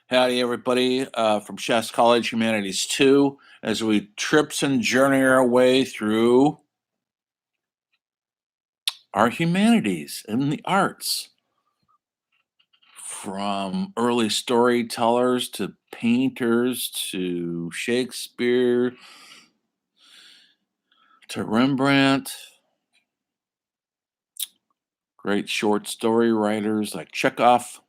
Howdy, everybody, from Shasta College Humanities 2, as we trips and journey our way through our humanities and the arts, from early storytellers to painters to Shakespeare to Rembrandt, great short story writers like Chekhov,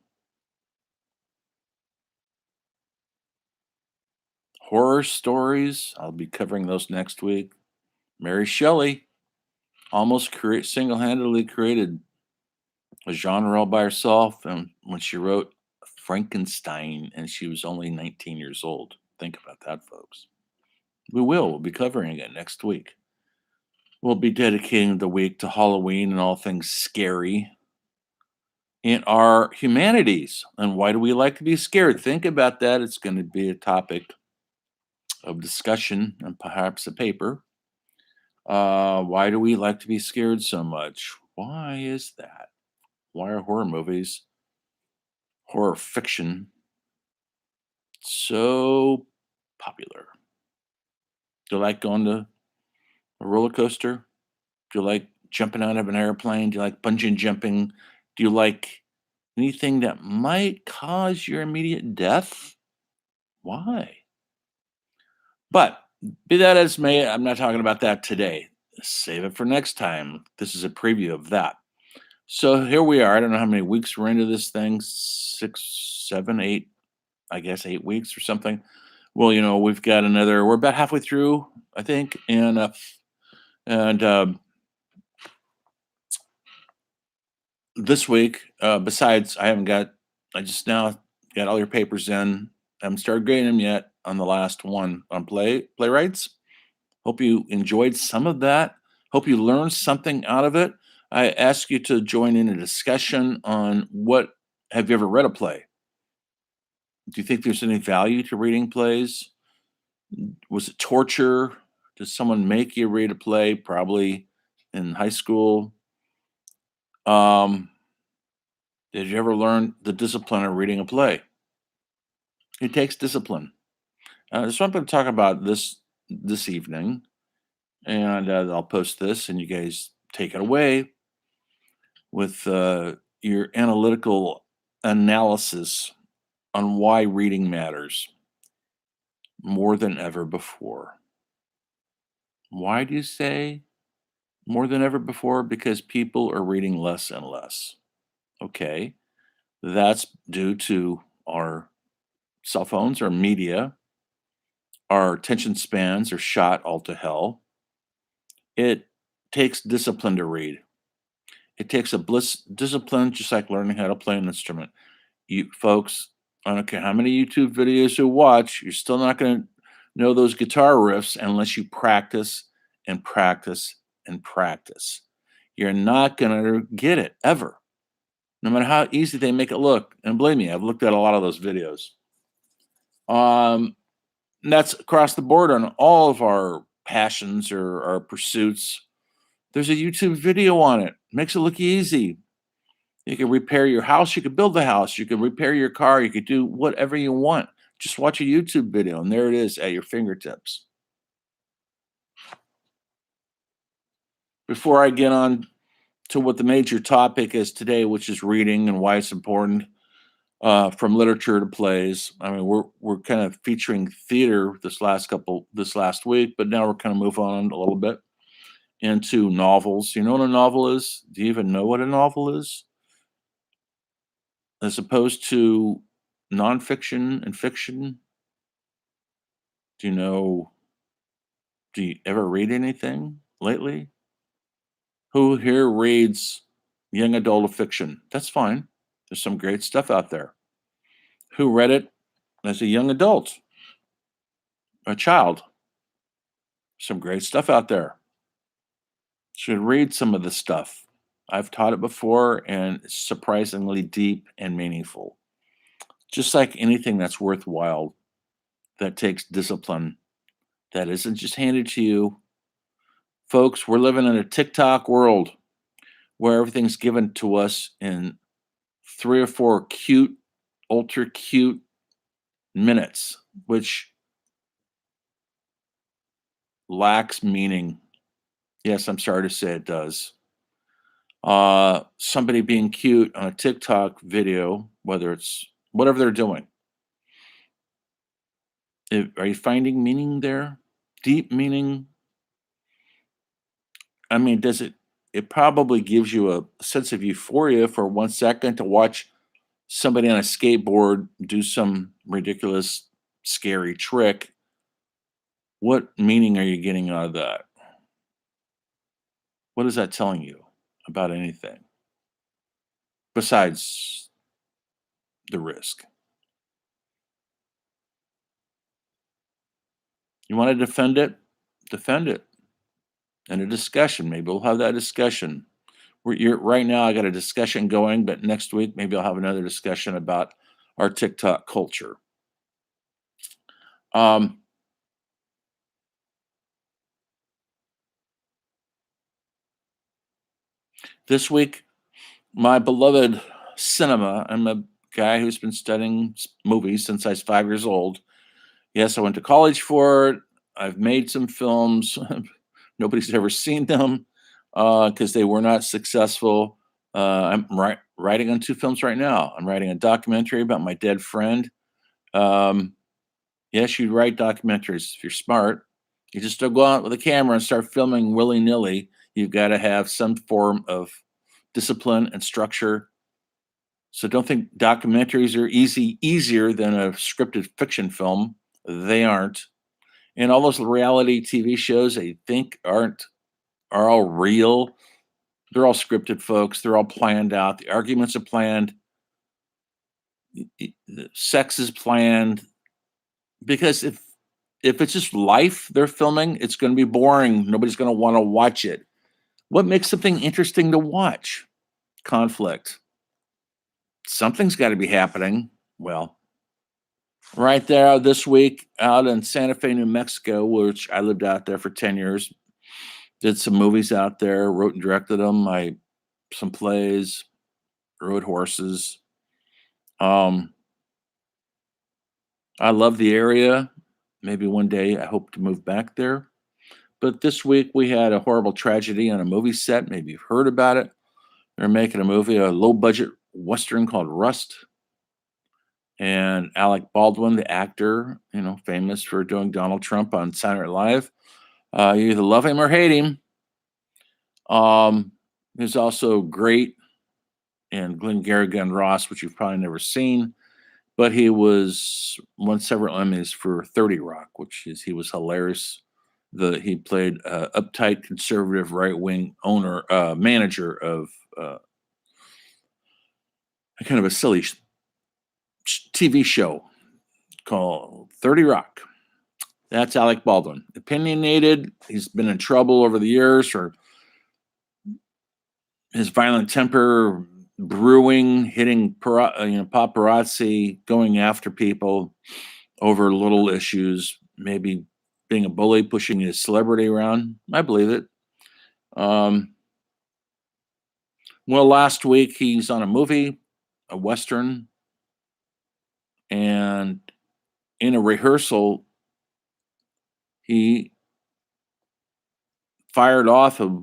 horror stories. I'll be covering those next week. Mary Shelley almost single-handedly created a genre all by herself, and when she wrote Frankenstein, and she was only 19 years old. Think about that, folks. We'll be covering it next week. We'll be dedicating the week to Halloween and all things scary in our humanities. And why do we like to be scared? Think about that. It's going to be a topic of discussion and perhaps a paper. Why do we like to be scared so much? Why is that? Why are horror movies, horror fiction, so popular? Do you like going to a roller coaster? Do you like jumping out of an airplane? Do you like bungee jumping? Do you like anything that might cause your immediate death? Why? But be that as may, I'm not talking about that today. Save it for next time. This is a preview of that. So here we are. I don't know how many weeks we're into this thing. 6, 7, 8, I guess 8 weeks or something. Well, we've got we're about halfway through, I think. And this week, besides, I just now got all your papers in. I haven't started grading them yet on the last one on playwrights. Hope you enjoyed some of that. Hope you learned something out of it. I ask you to join in a discussion on have you ever read a play? Do you think there's any value to reading plays? Was it torture? Did someone make you read a play? Probably in high school. Did you ever learn the discipline of reading a play? It takes discipline. So I'm going to talk about this evening, and I'll post this, and you guys take it away with your analytical analysis on why reading matters more than ever before. Why do you say more than ever before? Because people are reading less and less. Okay. That's due to our cell phones, our media, our attention spans are shot all to hell. It takes discipline to read. It takes discipline, just like learning how to play an instrument. You folks, I don't care how many YouTube videos you watch, you're still not going to know those guitar riffs unless you practice and practice and practice. You're not going to get it ever, no matter how easy they make it look. And believe me, I've looked at a lot of those videos. That's across the board on all of our passions or our pursuits. There's a YouTube video on it. Makes it look easy. You can repair your house. You can build the house. You can repair your car. You could do whatever you want. Just watch a YouTube video, and there it is at your fingertips. Before I get on to what the major topic is today, which is reading and why it's important, from literature to plays. I mean, we're kind of featuring theater this last week, but now we're kind of move on a little bit into novels. You know what a novel is? Do you even know what a novel is? As opposed to nonfiction and fiction. Do you ever read anything lately? Who here reads young adult fiction? That's fine. There's some great stuff out there. Who read it as a young adult, a child? Some great stuff out there. Should read some of the stuff. I've taught it before, and it's surprisingly deep and meaningful. Just like anything that's worthwhile, that takes discipline, that isn't just handed to you. Folks, we're living in a TikTok world where everything's given to us in 3 or 4 cute, ultra cute minutes, which lacks meaning. Yes, I'm sorry to say it does. Somebody being cute on a TikTok video, whether it's whatever they're doing. Are you finding meaning there? Deep meaning? I mean, does it? It probably gives you a sense of euphoria for 1 second to watch somebody on a skateboard do some ridiculous, scary trick. What meaning are you getting out of that? What is that telling you about anything besides the risk? You want to defend it? Defend it in a discussion. Maybe we'll have that discussion. Right now, I got a discussion going, but next week, maybe I'll have another discussion about our TikTok culture. Um, this week, my beloved cinema. I'm a guy who's been studying movies since I was 5 years old. Yes, I went to college for it. I've made some films. Nobody's ever seen them because they were not successful. I'm writing on 2 films right now. I'm writing a documentary about my dead friend. Um, yes, you write documentaries if you're smart. You just don't go out with a camera and start filming willy nilly. You've got to have some form of discipline and structure. So don't think documentaries are easier than a scripted fiction film. They aren't. And all those reality TV shows they think are all real. They're all scripted, folks. They're all planned out. The arguments are planned. The sex is planned. Because if it's just life they're filming, it's going to be boring. Nobody's going to want to watch it. What makes something interesting to watch? Conflict. Something's got to be happening. Well, right there this week out in Santa Fe, New Mexico, which I lived out there for 10 years, did some movies out there, wrote and directed them. Some plays, rode horses. Um, I love the area. Maybe one day I hope to move back there. But this week we had a horrible tragedy on a movie set. Maybe you've heard about it. They're making a movie, a low budget Western called Rust. And Alec Baldwin, the actor, famous for doing Donald Trump on Saturday Night Live. You either love him or hate him. He's also great in Glengarry Glen Ross, which you've probably never seen. But he won several Emmys for 30 Rock, he was hilarious. He played uptight conservative right wing manager of kind of a silly TV show called 30 Rock. That's Alec Baldwin. Opinionated. He's been in trouble over the years for his violent temper brewing, hitting paparazzi, going after people over little issues, maybe being a bully, pushing his celebrity around. I believe it. Well, last week he's on a movie, a Western, and in a rehearsal, he fired off a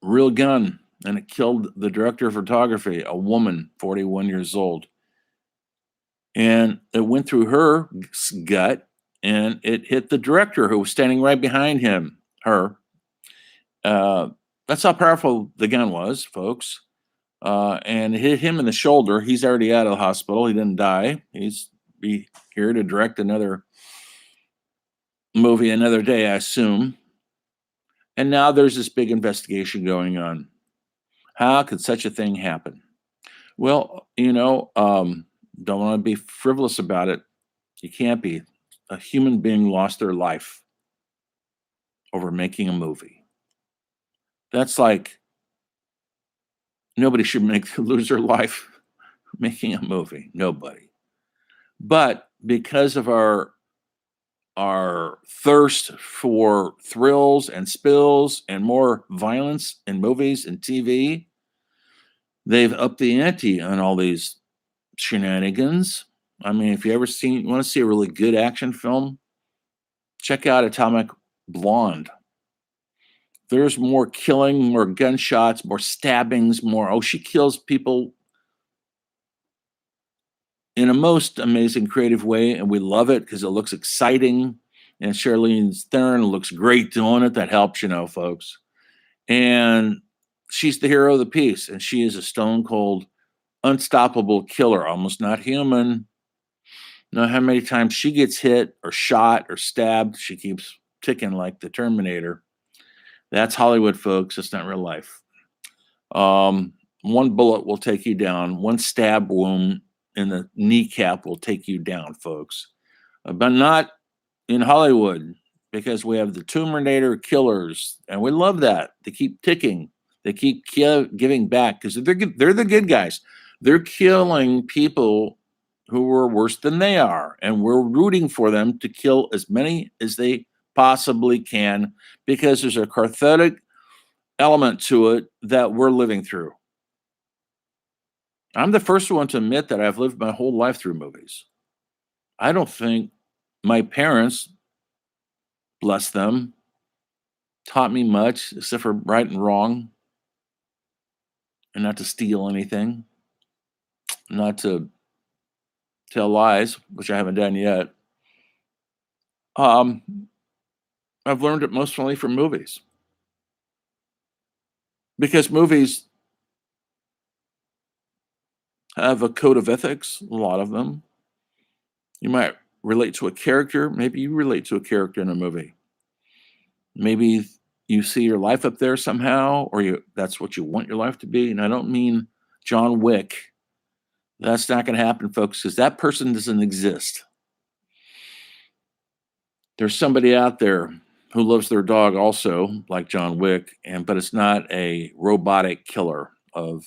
real gun and it killed the director of photography, a woman, 41 years old. And it went through her gut and it hit the director who was standing right behind her. That's how powerful the gun was, folks. And it hit him in the shoulder. He's already out of the hospital. He didn't die. He's be here to direct another movie another day, I assume. And now there's this big investigation going on. How could such a thing happen? Well, don't want to be frivolous about it. You can't be. A human being lost their life over making a movie. That's like nobody should lose their life making a movie. Nobody. But because of our thirst for thrills and spills and more violence in movies and TV, they've upped the ante on all these shenanigans. I mean, if you ever want to see a really good action film, check out Atomic Blonde. There's more killing, more gunshots, more stabbings, more. Oh, she kills people in a most amazing, creative way, and we love it because it looks exciting. And Charlize Theron looks great doing it. That helps, folks. And she's the hero of the piece, and she is a stone cold, unstoppable killer, almost not human. Know how many times she gets hit or shot or stabbed? She keeps ticking like the Terminator. That's Hollywood, folks. It's not real life. One bullet will take you down. One stab wound in the kneecap will take you down, folks. But not in Hollywood, because we have the Terminator killers, and we love that. They keep ticking. They keep giving back because they're the good guys. They're killing people who are worse than they are, and we're rooting for them to kill as many as they possibly can because there's a cathartic element to it that we're living through. I'm the first one to admit that I've lived my whole life through movies. I don't think my parents, bless them, taught me much except for right and wrong and not to steal anything, not to tell lies, which I haven't done yet. Um, I've learned it mostly from movies because movies have a code of ethics, a lot of them. You might relate to a character. Maybe you relate to a character in a movie. Maybe you see your life up there somehow, or that's what you want your life to be. And I don't mean John Wick. That's not going to happen, folks, because that person doesn't exist. There's somebody out there who loves their dog also, like John Wick, but it's not a robotic killer of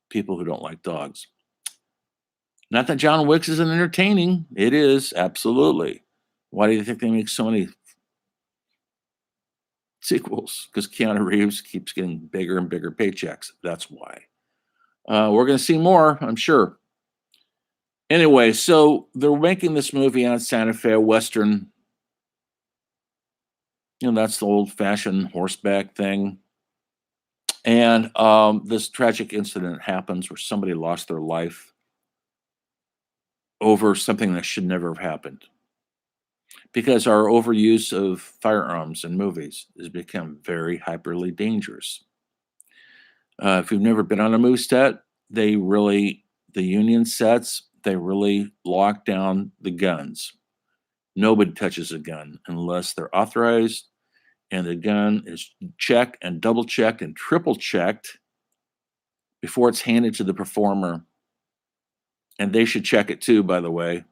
people who don't like dogs. Not that John Wick isn't entertaining. It is, absolutely. Why do you think they make so many sequels? Because Keanu Reeves keeps getting bigger and bigger paychecks. That's why. We're going to see more, I'm sure. Anyway, so they're making this movie on Santa Fe, a Western. That's the old-fashioned horseback thing. And this tragic incident happens where somebody lost their life over something that should never have happened. Because our overuse of firearms in movies has become very hyperly dangerous. If you've never been on a movie set, the union sets, they really lock down the guns. Nobody touches a gun unless they're authorized, and the gun is checked and double checked and triple checked before it's handed to the performer. And they should check it too, by the way.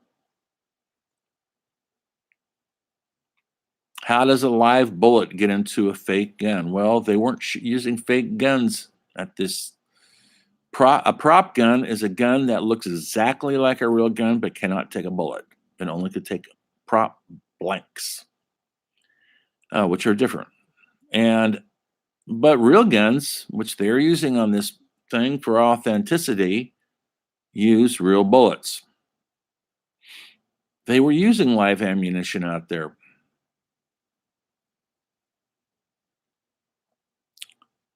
How does a live bullet get into a fake gun? Well, they weren't using fake guns at this. A prop gun is a gun that looks exactly like a real gun but cannot take a bullet. It only could take prop blanks, which are different. But real guns, which they're using on this thing for authenticity, use real bullets. They were using live ammunition out there.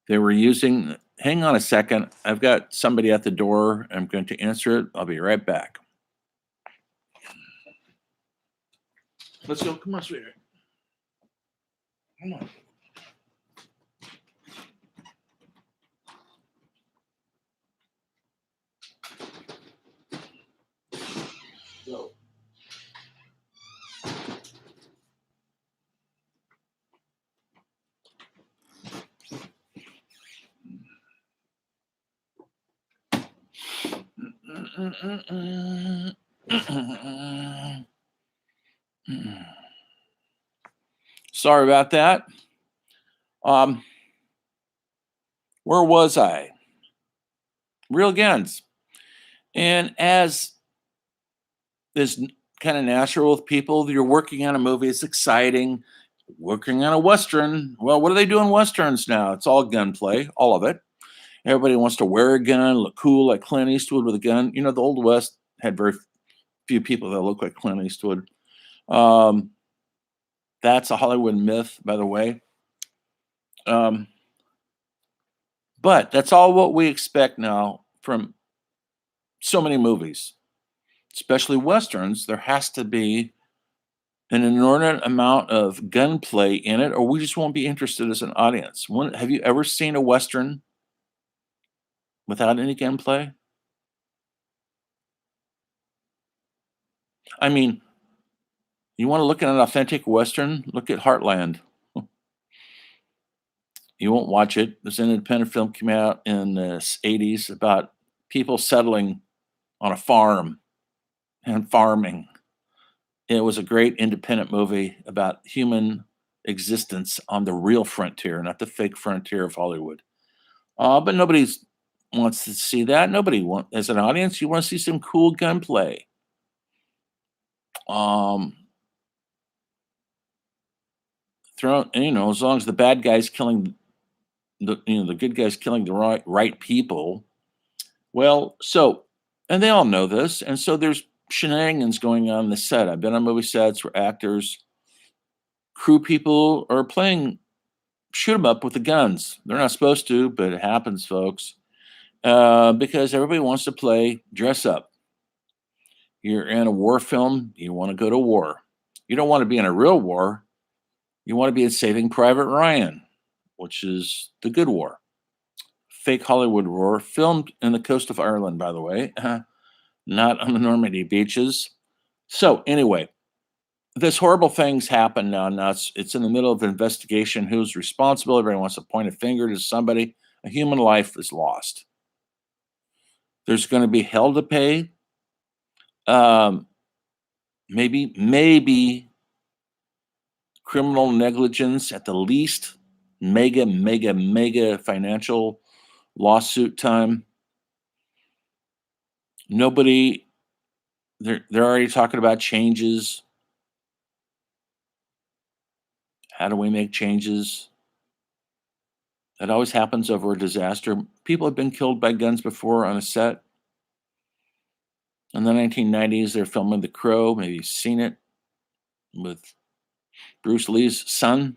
They were using, hang on a second. I've got somebody at the door. I'm going to answer it. I'll be right back. Let's go. Come on, sweetheart. Come on. Go. Sorry about that. Where was I? Real guns. And as is kind of natural with people, you're working on a movie, it's exciting. Working on a Western. Well, what do they do in Westerns now? It's all gunplay, all of it. Everybody wants to wear a gun, look cool like Clint Eastwood with a gun. The Old West had very few people that look like Clint Eastwood. Um, that's a Hollywood myth, by the way. Um, but that's all what we expect now from so many movies, especially westerns. There has to be an inordinate amount of gunplay in it, or we just won't be interested as an audience. Have you ever seen a western without any gunplay? I mean, you want to look at an authentic western? Look at Heartland. You won't watch it. There's an independent film came out in the '80s about people settling on a farm and farming. It was a great independent movie about human existence on the real frontier, not the fake frontier of Hollywood. But nobody wants to see that. Nobody want as an audience, you want to see some cool gunplay. Um, as long as the bad guys killing the good guys killing the right people. Well, and they all know this, and so there's shenanigans going on the set. I've been on movie sets where actors, crew people are playing shoot 'em up with the guns. They're not supposed to, but it happens, folks. Because everybody wants to play dress up. You're in a war film, you want to go to war. You don't want to be in a real war. You want to be in Saving Private Ryan, which is the good war. Fake Hollywood war, filmed in the coast of Ireland, by the way, not on the Normandy beaches. So, anyway, this horrible things happen now. Now it's in the middle of an investigation. Who's responsible? Everybody wants to point a finger to somebody. A human life is lost. There's going to be hell to pay. Um, maybe criminal negligence at the least. Mega financial lawsuit time. Nobody. They're already talking about changes. How do we make changes? That always happens over a disaster. People have been killed by guns before on a set. In the 1990s, they're filming The Crow. Maybe you've seen it with Bruce Lee's son.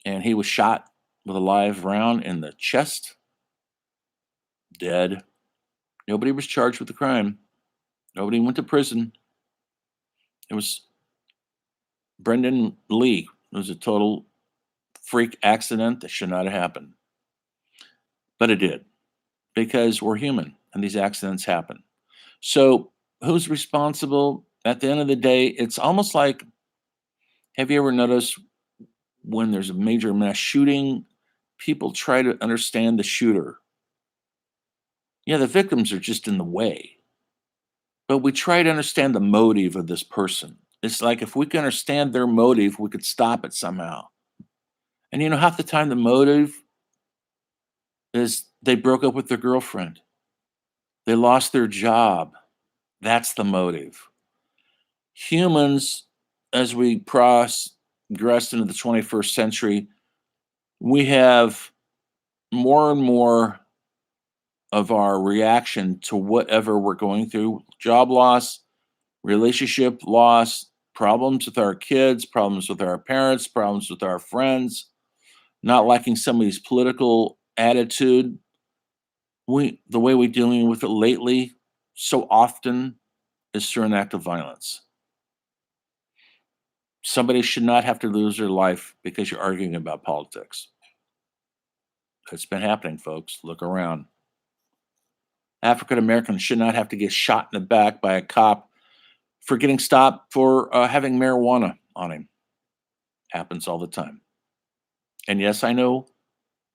And he was shot with a live round in the chest. Dead. Nobody was charged with the crime. Nobody went to prison. It was Brendan Lee. It was a total freak accident that should not have happened. But it did because we're human and these accidents happen. So, who's responsible? At the end of the day, it's almost like, have you ever noticed when there's a major mass shooting, people try to understand the shooter? Yeah, the victims are just in the way, but we try to understand the motive of this person. It's like if we can understand their motive, we could stop it somehow. And half the time the motive is they broke up with their girlfriend, they lost their job. That's the motive. Humans, as we progress into the 21st century, we have more and more of our reaction to whatever we're going through: job loss, relationship loss, problems with our kids, problems with our parents, problems with our friends, not liking somebody's political attitude. The way we're dealing with it lately so often is through an act of violence. Somebody should not have to lose their life because you're arguing about politics. It's been happening, folks. Look around. African Americans should not have to get shot in the back by a cop for getting stopped for having marijuana on him. Happens all the time. And yes, I know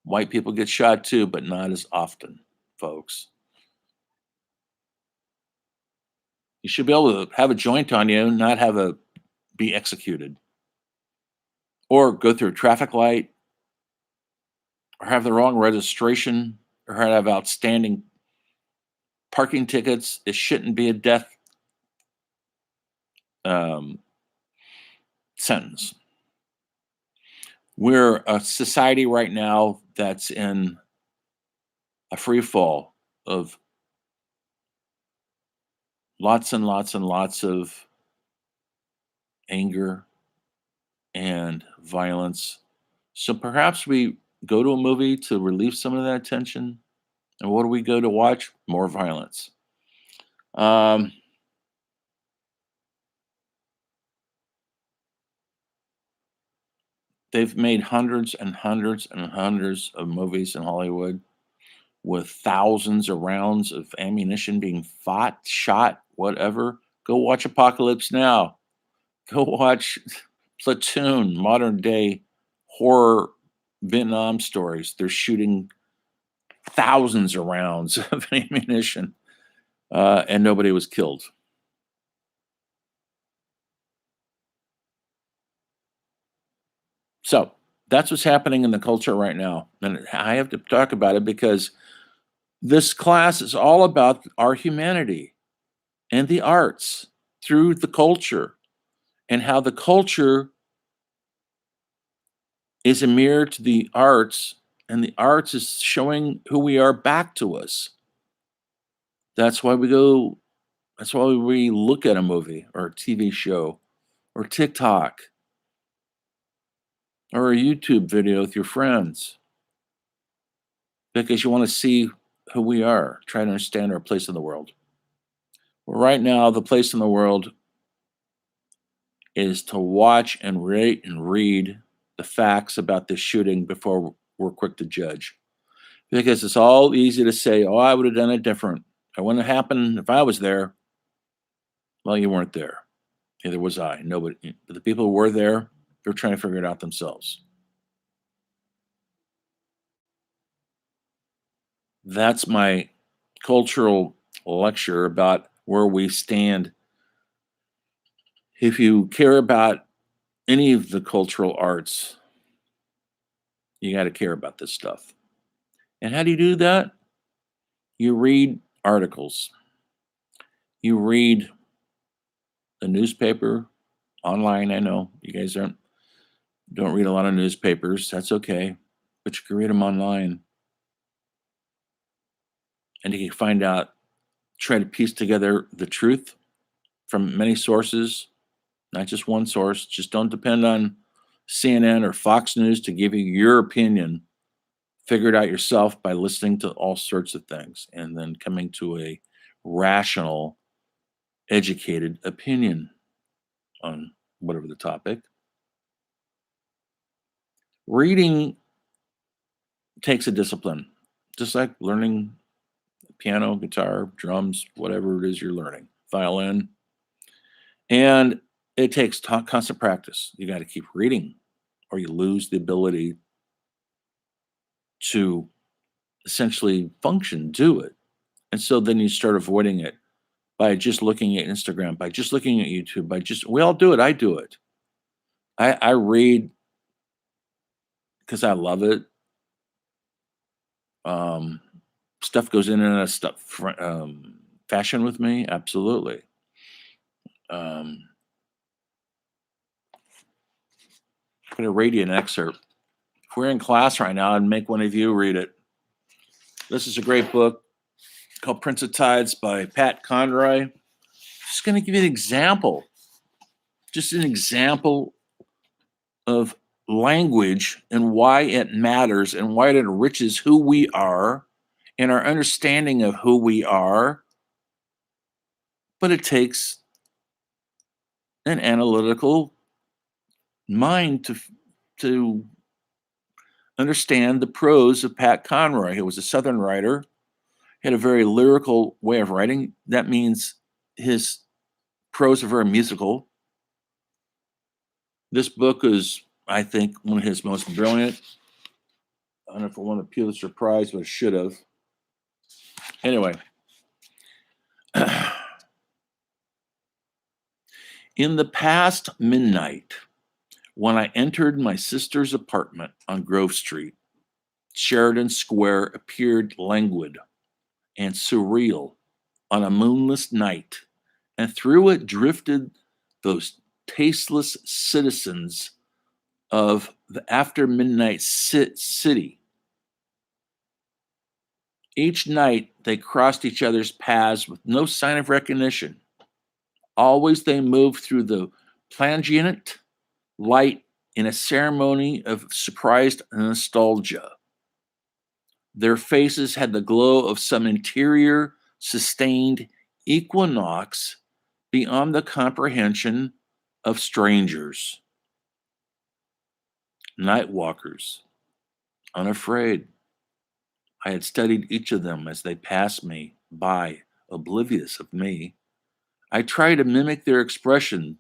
white people get shot too, but not as often, folks. You should be able to have a joint on you, not be executed, or go through a traffic light, or have the wrong registration, or have outstanding parking tickets. It shouldn't be a death um, sentence. We're a society right now that's in a free fall of lots and lots and lots of anger and violence. So perhaps we go to a movie to relieve some of that tension. And what do we go to watch? More violence. Um, they've made hundreds and hundreds and hundreds of movies in Hollywood with thousands of rounds of ammunition being fought, shot, whatever. Go watch Apocalypse Now. Go watch Platoon, modern day horror Vietnam stories. They're shooting thousands of rounds of ammunition, and nobody was killed. So that's what's happening in the culture right now. And I have to talk about it because this class is all about our humanity and the arts through the culture and how the culture is a mirror to the arts and the arts is showing who we are back to us. That's why we go, that's why we look at a movie or a TV show or TikTok or a YouTube video with your friends because you want to see who we are, try to understand our place in the world. Well, right now, the place in the world is to watch and rate and read the facts about this shooting before we're quick to judge. Because it's all easy to say, oh, I would have done it different. It wouldn't have happened if I was there. Well, you weren't there. Neither was I. Nobody, but the people who were there, they're trying to figure it out themselves. That's my cultural lecture about where we stand. If you care about any of the cultural arts, you got to care about this stuff. And how do you do that? You read articles, you read the newspaper online. I know you guys don't read a lot of newspapers. That's okay, but you can read them online, and you can find out, try to piece together the truth from many sources, not just one source. Just don't depend on CNN or Fox News to give you your opinion. Figure it out yourself by listening to all sorts of things and then coming to a rational, educated opinion on whatever the topic. Reading takes a discipline, just like learning piano, guitar, drums, whatever it is you're learning, violin. And it takes constant practice. You got to keep reading, or you lose the ability to essentially function, do it. And so then you start avoiding it by just looking at Instagram, by just looking at YouTube, we all do it. I do it. I read because I love it. Um, stuff goes in and out of fashion with me. Absolutely. Um, I'm going to read you an excerpt. If we're in class right now, I'd make one of you read it. This is a great book called Prince of Tides by Pat Conroy. Just going to give you an example, just an example of language and why it matters and why it enriches who we are and our understanding of who we are. But it takes an analytical mind to understand the prose of Pat Conroy, who was a Southern writer, had a very lyrical way of writing. That means his prose are very musical. This book is, I think, one of his most brilliant. I don't know if it won a Pulitzer Prize, but it should have. Anyway, in the past midnight, when I entered my sister's apartment on Grove Street, Sheridan Square appeared languid and surreal on a moonless night, and through it drifted those tasteless citizens of the after midnight city. Each night they crossed each other's paths with no sign of recognition. Always they moved through the plangent light in a ceremony of surprised nostalgia. Their faces had the glow of some interior, sustained equinox beyond the comprehension of strangers. Nightwalkers, unafraid. I had studied each of them as they passed me by, oblivious of me. I tried to mimic their expression,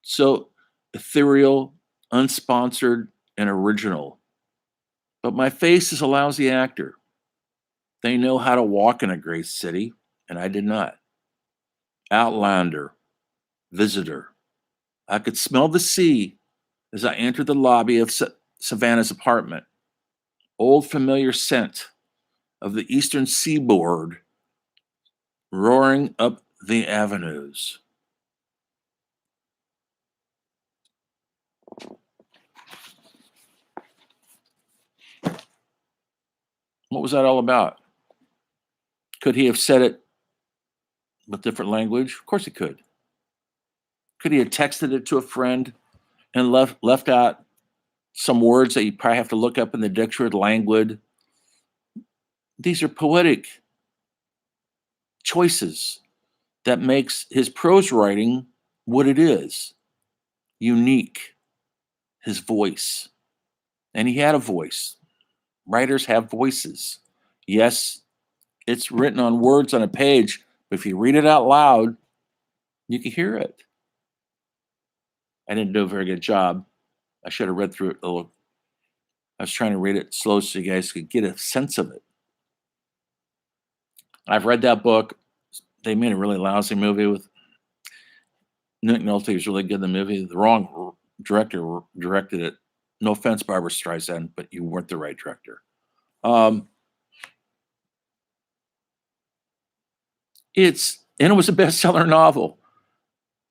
so ethereal, unsponsored, and original. But my face is a lousy actor. They know how to walk in a great city, and I did not. Outlander, visitor. I could smell the sea as I entered the lobby of Savannah's apartment. Old familiar scent of the eastern seaboard roaring up the avenues. What was that all about? Could he have said it with different language? Of course he could. Could he have texted it to a friend and left out some words that you probably have to look up in the dictionary? Languid. These are poetic choices that makes his prose writing what it is, unique. His voice, and he had a voice. Writers have voices. Yes, it's written on words on a page, but if you read it out loud, you can hear it. I didn't do a very good job. I should have read through it a little. I was trying to read it slow so you guys could get a sense of it. I've read that book. They made a really lousy movie with Nick Nolte. Was really good in the movie. The wrong director directed it. No offense, Barbara Streisand, but you weren't the right director. And it was a bestseller novel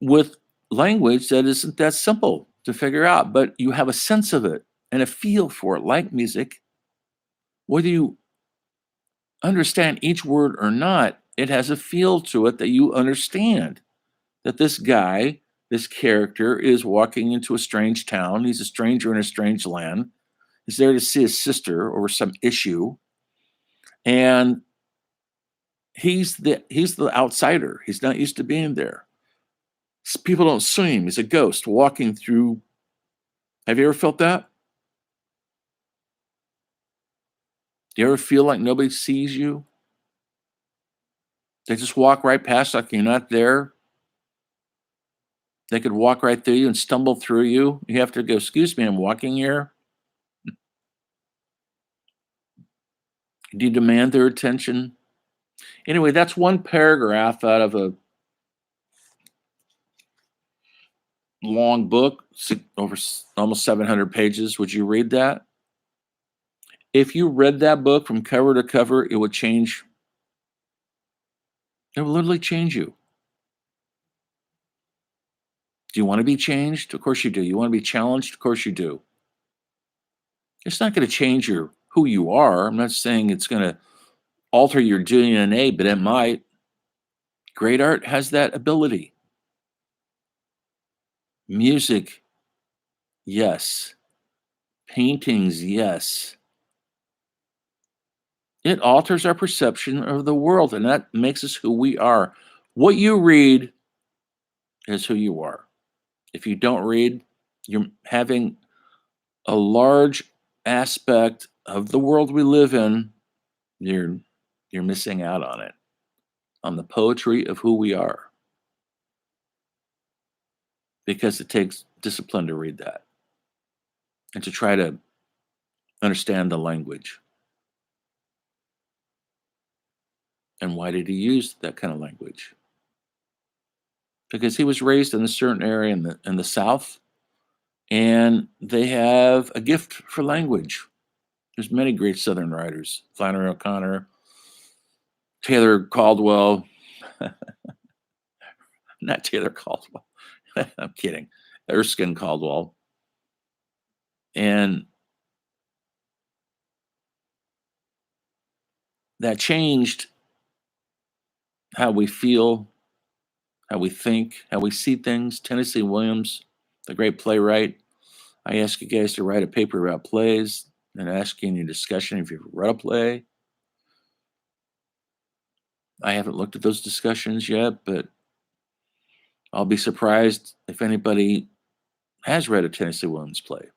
with language that isn't that simple to figure out, but you have a sense of it and a feel for it, like music. Whether you understand each word or not, it has a feel to it that you understand that this guy, this character, is walking into a strange town. He's a stranger in a strange land. He's there to see his sister over some issue. And he's the outsider. He's not used to being there. People don't see him. He's a ghost walking through. Have you ever felt that? Do you ever feel like nobody sees you? They just walk right past like you're not there. They could walk right through you and stumble through you. You have to go, excuse me, I'm walking here. Do you demand their attention? Anyway, that's one paragraph out of a long book, over almost 700 pages. Would you read that? If you read that book from cover to cover, it would change. It would literally change you. Do you want to be changed? Of course you do. You want to be challenged? Of course you do. It's not going to change who you are. I'm not saying it's going to alter your DNA, but it might. Great art has that ability. Music, yes. Paintings, yes. It alters our perception of the world, and that makes us who we are. What you read is who you are. If you don't read, you're having a large aspect of the world we live in. You're missing out on it, on the poetry of who we are, because it takes discipline to read that and to try to understand the language. And why did he use that kind of language? Because he was raised in a certain area in the South, and they have a gift for language. There's many great Southern writers: Flannery O'Connor, Taylor Caldwell, not Taylor Caldwell. I'm kidding. Erskine Caldwell. And that changed how we feel, how we think, how we see things. Tennessee Williams, the great playwright. I ask you guys to write a paper about plays and ask you any discussion if you've read a play. I haven't looked at those discussions yet, but I'll be surprised if anybody has read a Tennessee Williams play.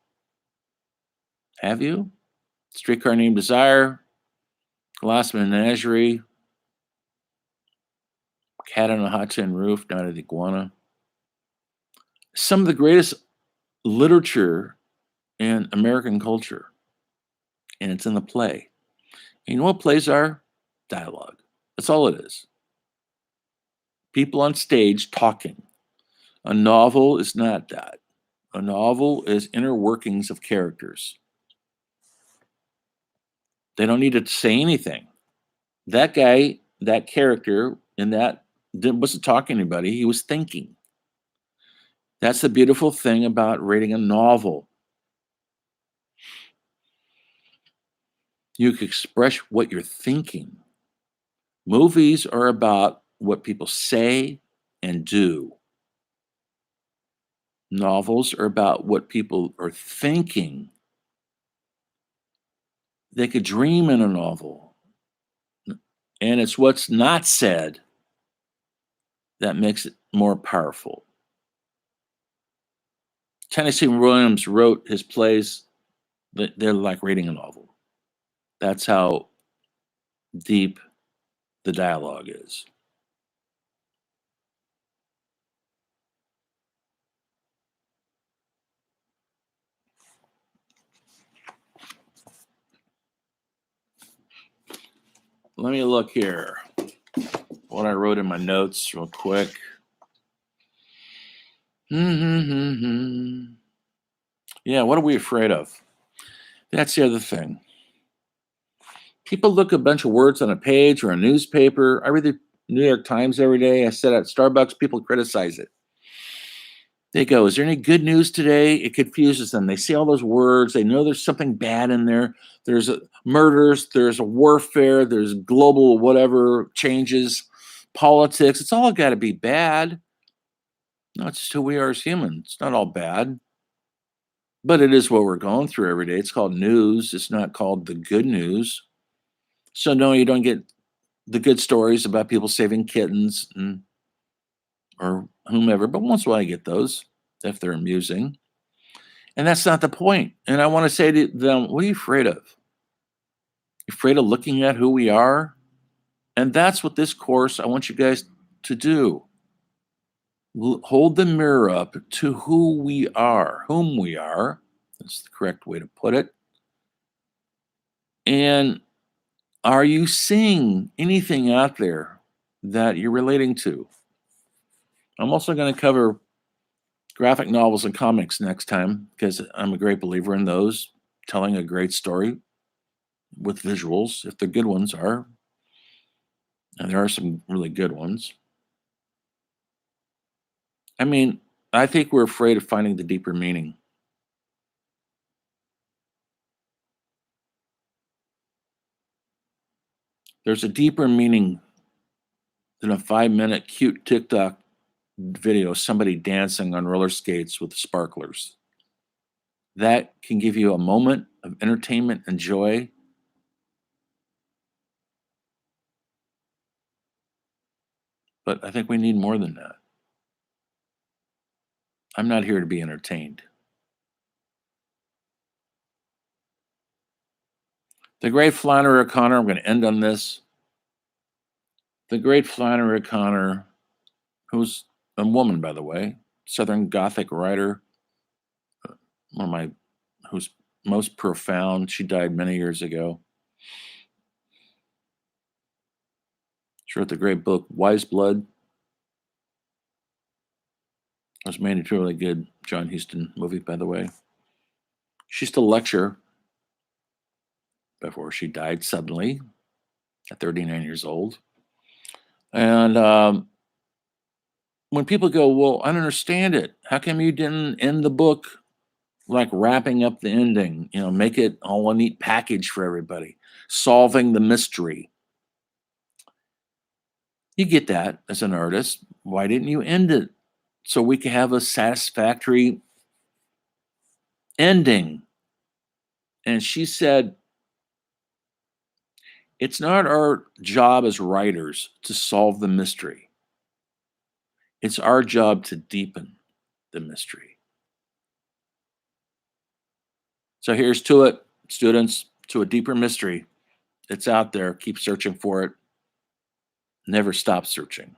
Have you? Streetcar Named Desire, Glass Menagerie, Cat on a Hot Tin Roof, Night of the Iguana. Some of the greatest literature in American culture, and it's in the play. And you know what plays are? Dialogue. That's all it is. People on stage talking. A novel is not that. A novel is inner workings of characters. They don't need to say anything. That guy, that character in that wasn't talking to anybody, he was thinking. That's the beautiful thing about reading a novel. You can express what you're thinking. Movies are about what people say and do. Novels are about what people are thinking. They could dream in a novel. And it's what's not said that makes it more powerful. Tennessee Williams wrote his plays, they're like reading a novel. That's how deep the dialogue is. Let me look here. What I wrote in my notes real quick. Yeah, what are we afraid of? That's the other thing. People look at a bunch of words on a page or a newspaper. I read the New York Times every day. I sit at Starbucks, people criticize it. They go, is there any good news today? It confuses them. They see all those words. They know there's something bad in there. There's murders, there's a warfare, there's global whatever changes, politics. It's all got to be bad. No, it's just who we are as humans. It's not all bad. But it is what we're going through every day. It's called news. It's not called the good news. So no, you don't get the good stories about people saving kittens or whomever. But once in a while, I get those if they're amusing. And that's not the point. And I want to say to them, what are you afraid of? You afraid of looking at who we are? And that's what this course, I want you guys to do. Hold the mirror up to who we are, whom we are. That's the correct way to put it. And are you seeing anything out there that you're relating to? I'm also going to cover graphic novels and comics next time because I'm a great believer in those, telling a great story with visuals, if the good ones are. And there are some really good ones. I mean, I think we're afraid of finding the deeper meaning. There's a deeper meaning than a 5-minute cute TikTok video of somebody dancing on roller skates with sparklers. That can give you a moment of entertainment and joy. But I think we need more than that. I'm not here to be entertained. The great Flannery O'Connor, I'm going to end on this. The great Flannery O'Connor, who's a woman, by the way, Southern Gothic writer, one of my, who's most profound. She died many years ago. She wrote the great book, Wise Blood. It was made into a really good John Huston movie, by the way. She used to lecture before she died suddenly at 39 years old. And when people go, well, I don't understand it. How come you didn't end the book like wrapping up the ending? You know, make it all a neat package for everybody, solving the mystery. You get that as an artist. Why didn't you end it so we could have a satisfactory ending? And she said, it's not our job as writers to solve the mystery. It's our job to deepen the mystery. So here's to it, students, to a deeper mystery. It's out there. Keep searching for it. Never stop searching.